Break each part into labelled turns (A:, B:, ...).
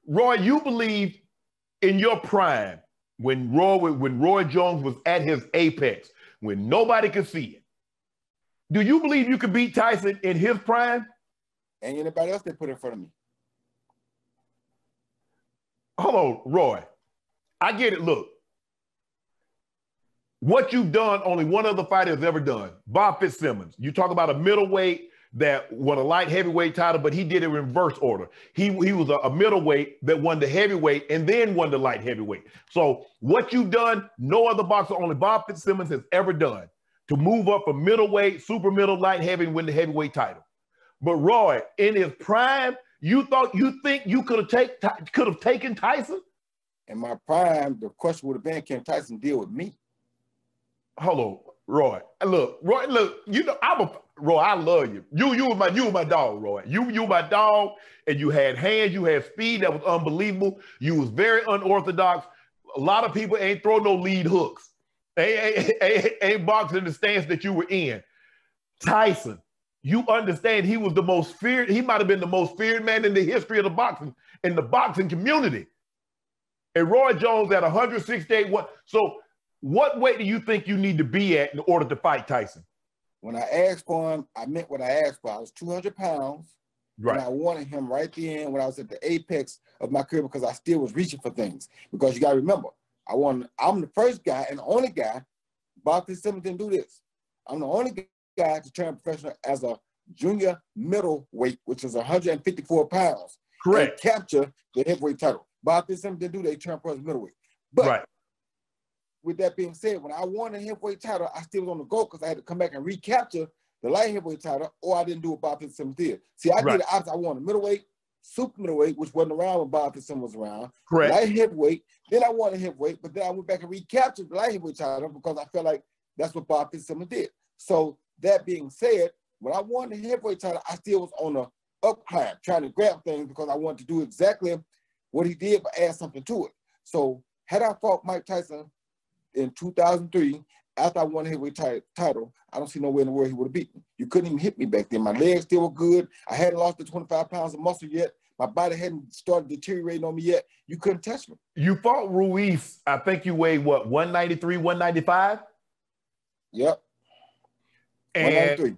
A: Roy, you believe in your prime when Roy Jones was at his apex, when nobody could see it. Do you believe you could beat Tyson in his prime?
B: And anybody else they put in front of me.
A: Hold on, Roy. I get it. Look, what you've done, only one other fighter has ever done. Bob Fitzsimmons. You talk about a middleweight that won a light heavyweight title, but he did it in reverse order. He was a middleweight that won the heavyweight and then won the light heavyweight. So what you've done, no other boxer, only Bob Fitzsimmons has ever done, to move up from middleweight, super middle, light heavy, and win the heavyweight title. But Roy, in his prime, you think you could have taken Tyson?
B: In my prime, the question would have been, can Tyson deal with me?
A: Hold on, Roy. Roy, you know, Roy, I love you. You were my dog, Roy. You were my dog, and you had hands, you had speed that was unbelievable. You was very unorthodox. A lot of people ain't throw no lead hooks. Ain't boxing in the stance that you were in. Tyson, you understand he was the most feared, he might have been the most feared man in the history of the boxing community. And Roy Jones at 168, so what weight do you think you need to be at in order to fight Tyson?
B: When I asked for him, I meant what I asked for. I was 200 pounds. Right. And I wanted him right then when I was at the apex of my career, because I still was reaching for things. Because you got to remember, I'm the first guy and the only guy, Bob Fitzsimmons didn't do this. I'm the only guy to turn professional as a junior middleweight, which is 154 pounds.
A: Correct.
B: And capture the heavyweight title. Bob Fitzsimmons didn't do that, he turned pro as middleweight. But right. With that being said, when I won the heavyweight title, I still was on the go because I had to come back and recapture the light heavyweight title, or I didn't do what Bob Fitzsimmons did. See, I did the opposite. I won the middleweight, super middleweight, which wasn't around when Bob Fitzsimmons was around.
A: Correct.
B: Light heavyweight, then I won the heavyweight, but then I went back and recaptured the light heavyweight title because I felt like that's what Bob Fitzsimmons did. So that being said, when I won the heavyweight title, I still was on the up climb, trying to grab things because I wanted to do exactly what he did, but add something to it. So had I fought Mike Tyson in 2003, after I won the heavyweight title, I don't see no way in the world he would have beat me. You couldn't even hit me back then. My legs still were good. I hadn't lost the 25 pounds of muscle yet. My body hadn't started deteriorating on me yet. You couldn't touch me.
A: You fought Ruiz. I think you weighed, what, 193, 195?
B: Yep.
A: And
B: 193.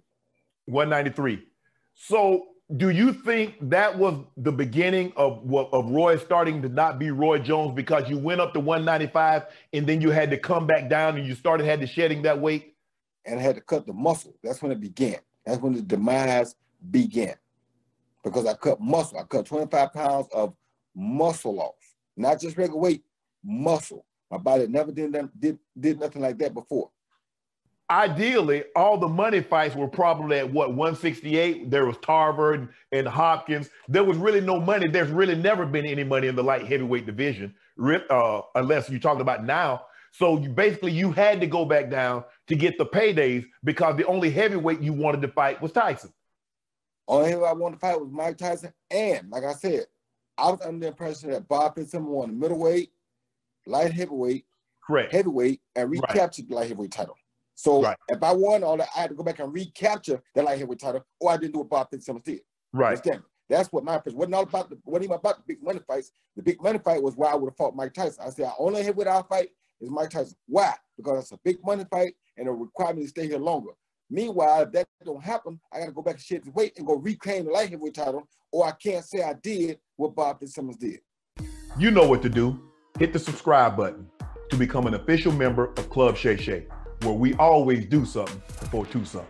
A: 193. So do you think that was the beginning of Roy starting to not be Roy Jones, because you went up to 195 and then you had to come back down and you had to shedding that weight?
B: And I had to cut the muscle. That's when it began. That's when the demise began. Because I cut muscle. I cut 25 pounds of muscle off. Not just regular weight, muscle. My body never did nothing like that before.
A: Ideally, all the money fights were probably at what, 168? There was Tarver and Hopkins. There was really no money. There's really never been any money in the light heavyweight division, unless you're talking about now. So you had to go back down to get the paydays because the only heavyweight you wanted to fight was Tyson.
B: Only heavyweight I wanted to fight was Mike Tyson. And like I said, I was under the impression that Bob Fitzsimmons won the middleweight, light heavyweight,
A: correct,
B: heavyweight, and recaptured the light heavyweight title. So if I won all that, I had to go back and recapture the light heavyweight title, or I didn't do what Bob Fitzsimmons did.
A: Right.
B: Understand? That's what my impression wasn't all about. Wasn't even about the big money fights. The big money fight was why I would have fought Mike Tyson. I said, I only heavyweight I'll fight is Mike Tyson. Why? Because it's a big money fight and it requires me to stay here longer. Meanwhile, if that don't happen, I got to go back and shed the weight and go reclaim the light heavyweight title, or I can't say I did what Bob Fitzsimmons did.
A: You know what to do. Hit the subscribe button to become an official member of Club Shay Shay, where we always do something for two something.